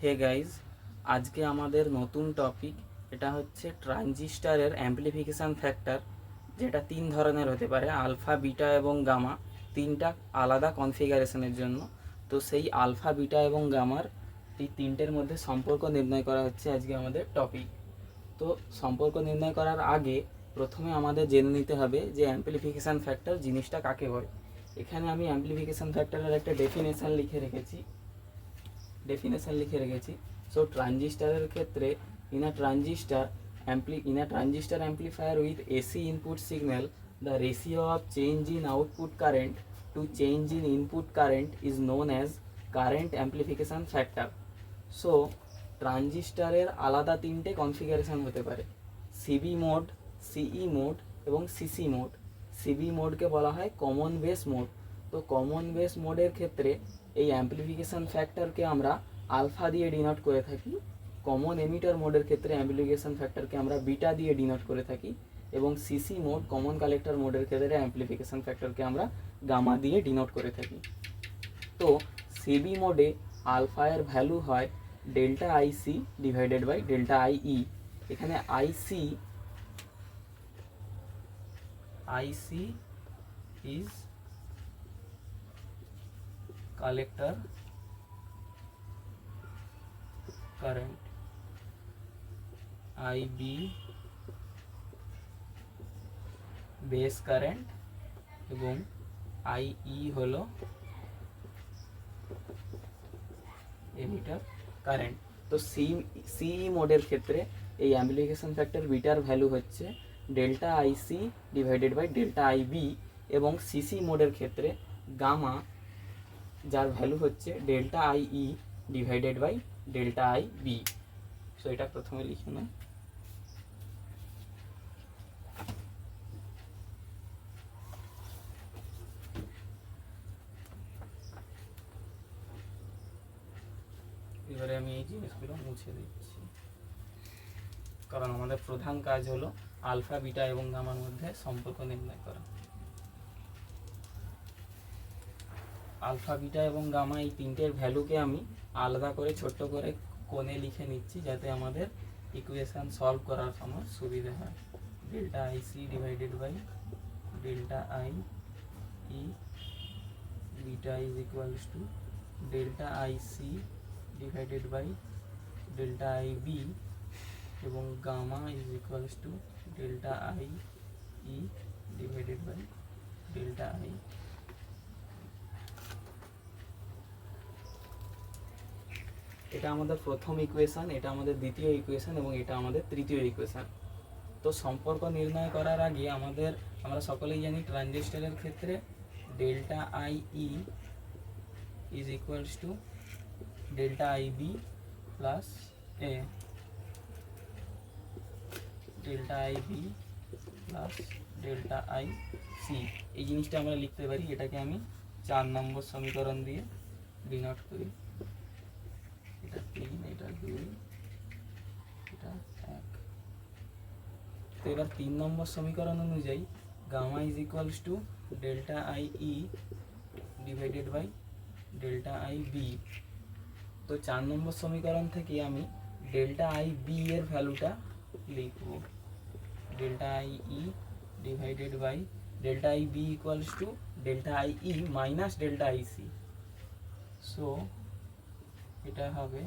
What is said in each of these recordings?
Hey guys, আজকে আমাদের নতুন টপিক এটা হচ্ছে ট্রানজিস্টারের অ্যাম্প্লিফিকেশান ফ্যাক্টর, যেটা তিন ধরনের হতে পারে, আলফা, বিটা এবং গামা, তিনটা আলাদা কনফিগারেশনের জন্য। তো সেই আলফা, বিটা এবং গামার এই তিনটের মধ্যে সম্পর্ক নির্ণয় করা হচ্ছে আজকে আমাদের টপিক। তো সম্পর্ক নির্ণয় করার আগে প্রথমে আমাদের জেনে নিতে হবে যে অ্যাম্প্লিফিকেশান ফ্যাক্টর জিনিসটা কাকে বলে। এখানে আমি অ্যাম্প্লিফিকেশান ফ্যাক্টরের একটা ডেফিনেশান লিখে রেখেছি। সো ট্রানজিস্টারের ক্ষেত্রে in a transistor amplifier with AC input signal, the ratio of change in output current to change in input current is known as current amplification factor. So ট্রানজিস্টারের আলাদা তিনটে কনফিগারেশন হতে পারে, সিবি মোড, সিই মোড এবং CC mode. CB মোডকে বলা হয় common base mode. তো কমন বেস মোডের ক্ষেত্রে এই অ্যাম্প্লিফিকেশান ফ্যাক্টরকে আমরা আলফা দিয়ে ডিনোট করে থাকি। কমন এমিটার মোডের ক্ষেত্রে অ্যাম্প্লিফিকেশান ফ্যাক্টরকে আমরা বিটা দিয়ে ডিনোট করে থাকি, এবং সিসি মোড, কমন কালেক্টর মোডের ক্ষেত্রে অ্যাম্প্লিফিকেশান ফ্যাক্টরকে আমরা গামা দিয়ে ডিনোট করে থাকি। তো সিবি মোডে আলফা এর ভ্যালু হয় delta IC divided by delta IE. এখানে IC is collector current, IB base current এবং আইই হলো এমিটার কারেন্ট। তো সিই মোডের ক্ষেত্রে এই অ্যাম্প্লিফিকেশান ফ্যাক্টর বিটার ভ্যালু হচ্ছে delta IC divided by delta IB, এবং সিসি মোডের ক্ষেত্রে গামা, যার ভ্যালু হচ্ছে delta IE divided by delta IB. So এটা প্রথমে লিখে নাও। এবারে আমি এই জিনিসগুলো মুছে দিচ্ছি, কারণ আমাদের প্রধান কাজ হলো আলফা, বিটা এবং গামার মধ্যে সম্পর্ক নির্ণয় করা। আলফা, বিটা এবং গামা এই তিনটের ভ্যালুকে আমি আলাদা করে ছোট্ট করে কোণে লিখে নিচ্ছি, যাতে আমাদের ইকুয়েশান সলভ করার সময় সুবিধা হয়। Delta IC divided by delta I E, beta is equals to delta IC divided by delta I B, এবং gamma is equals to delta I E divided by delta I. এটা আমাদের প্রথম equation, এটা আমাদের দ্বিতীয় ইকুয়েশান এবং এটা আমাদের তৃতীয় ইকুয়েশান। তো সম্পর্ক নির্ণয় করার আগে আমরা সকলেই জানি ট্রানজিস্টরের ক্ষেত্রে delta I E is equals to delta I B plus delta I B plus delta I C. এই জিনিসটা আমরা লিখতে পারি, এটাকে আমি 4 নম্বর সমীকরণ দিয়ে ডিনোট করি। এটা 3, এটা 2, এটা 1। তো এবার 3 নম্বর সমীকরণ অনুযায়ী gamma is equals to delta I E divided by delta I B. তো 4 নম্বর সমীকরণ থেকে আমি ডেল্টা আই বি এর ভ্যালুটা লিখব, delta I E divided by delta I B equals to delta I E minus delta I C. So এটা হবে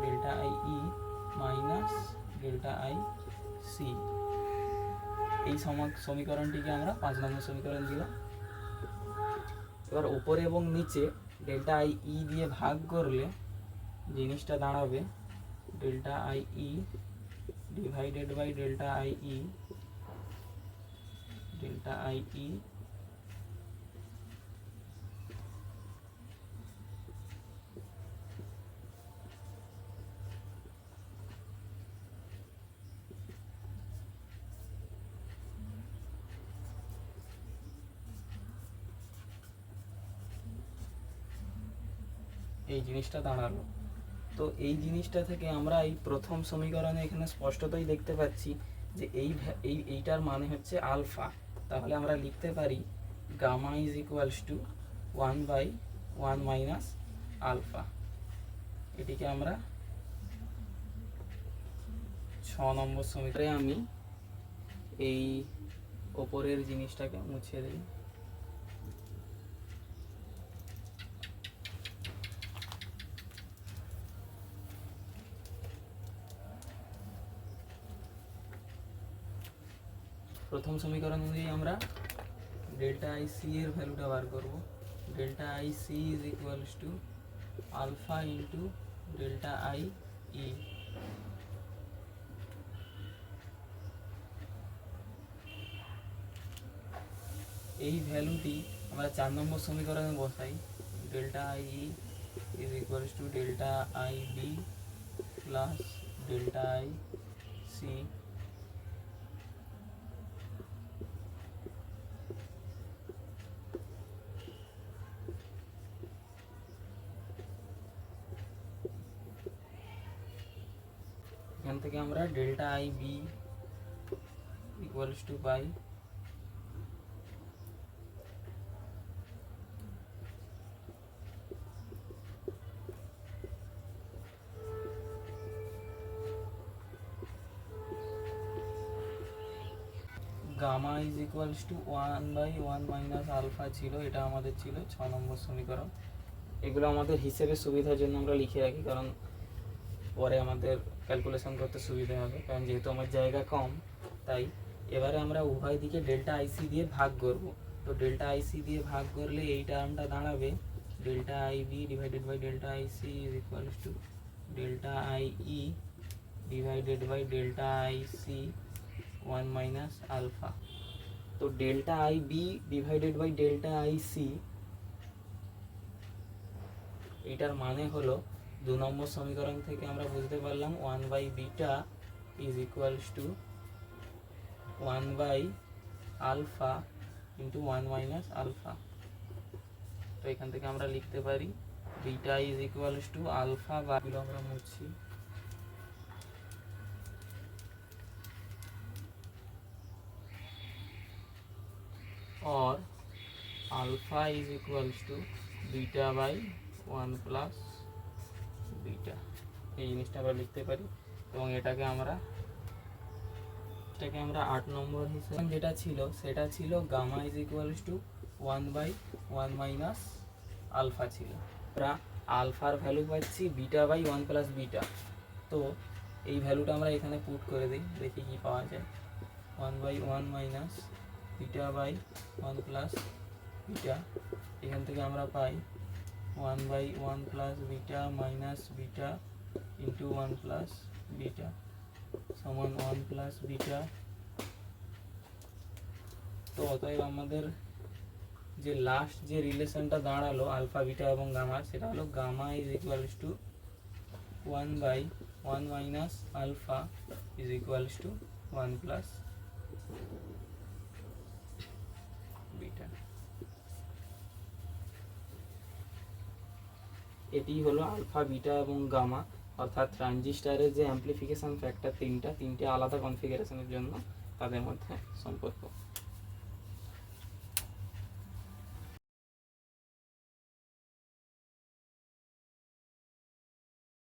delta I E minus delta I C. এই সমীকরণটিকে আমরা 5 নম্বর সমীকরণ দিলাম। এবার উপরে এবং নিচে ডেল্টা আই ই দিয়ে ভাগ করলে জিনিসটা দাঁড়াবে delta I E divided by delta I E, delta I E এই জিনিসটা দাঁড়ালো। তো এই জিনিসটা থেকে আমরা এই প্রথম সমীকরণে এখানে স্পষ্টতই দেখতে পাচ্ছি যে এইটার মানে হচ্ছে আলফা। তাহলে আমরা লিখতে পারি gamma is equals to 1/1 minus alpha. এটিকে আমরা 6 নম্বর সমীকরণে আমি এই ওপরের জিনিসটাকে মুছে দিই। প্রথম সমীকরণ অনুযায়ী আমরা ডেল্টা আই সি এর ভ্যালুটা বার করব। Delta I C is equals to alpha into delta I E. এই ভ্যালুটি আমরা 4 নম্বর সমীকরণে বসাই। Delta I E is equals to delta I B plus delta I C এখান থেকে আমরা delta I B equals to পাই gamma is equals to 1/1 minus alpha ছিল, এটা আমাদের ছিল 6 নম্বর সমীকরণ। এগুলো আমাদের হিসেবে সুবিধার জন্য আমরা লিখে রাখি, কারণ পরে আমাদের ক্যালকুলেশন করতে সুবিধা হবে, কারণ যেহেতু আমার জায়গা কম। তাই এবারে আমরা উভয় দিকে ডেল্টা আইসি দিয়ে ভাগ করব। তো ডেল্টা আইসি দিয়ে ভাগ করলে এই টার্মটা দাঁড়াবে delta I B divided by delta IC is equals to delta I E divided by delta IC 1 minus alpha. তো delta I B divided by delta IC এটার মানে হলো 2 নম্বর সমীকরণ থেকে আমরা বুঝতে পারলাম 1 by beta is equals to 1 by alpha into 1 minus alpha. তো এখান থেকে আমরা লিখতে পারি beta is equals to alpha, বা আমরা মুছছি, और alpha is equals to beta by 1 plus beta. এই জিনিসটা আমরা লিখতে পারি এবং এটাকে আমরা 8 নম্বর হিসেবে যেটা ছিল সেটা ছিল gamma is equals to 1/1 minus alpha ছিল। আমরা আলফার ভ্যালু পাচ্ছি বিটা বাই 1 প্লাস বিটা। তো এই ভ্যালুটা আমরা এখানে পুট করে দিই, দেখি কি পাওয়া যায়। 1/1 minus beta by 1 plus beta, এখান থেকে আমরা পাই 1/1 plus beta minus beta into 1 plus beta সমান 1 প্লাস বিটা। তো অতএব আমাদের যে লাস্ট যে রিলেশনটা দাঁড়ালো আলফা বিটা এবং গামা, সেটা হলো gamma is equals to 1/1 minus alpha is equals to 1 plus beta. এটি হলো আলফা বিটা এবং গামা, অর্থাৎ ট্রানজিস্টারের যে অ্যাম্প্লিফিকেশন ফ্যাক্টর তিনটে আলাদা কনফিগারেশনের জন্য তাদের মধ্যে সম্পর্ক।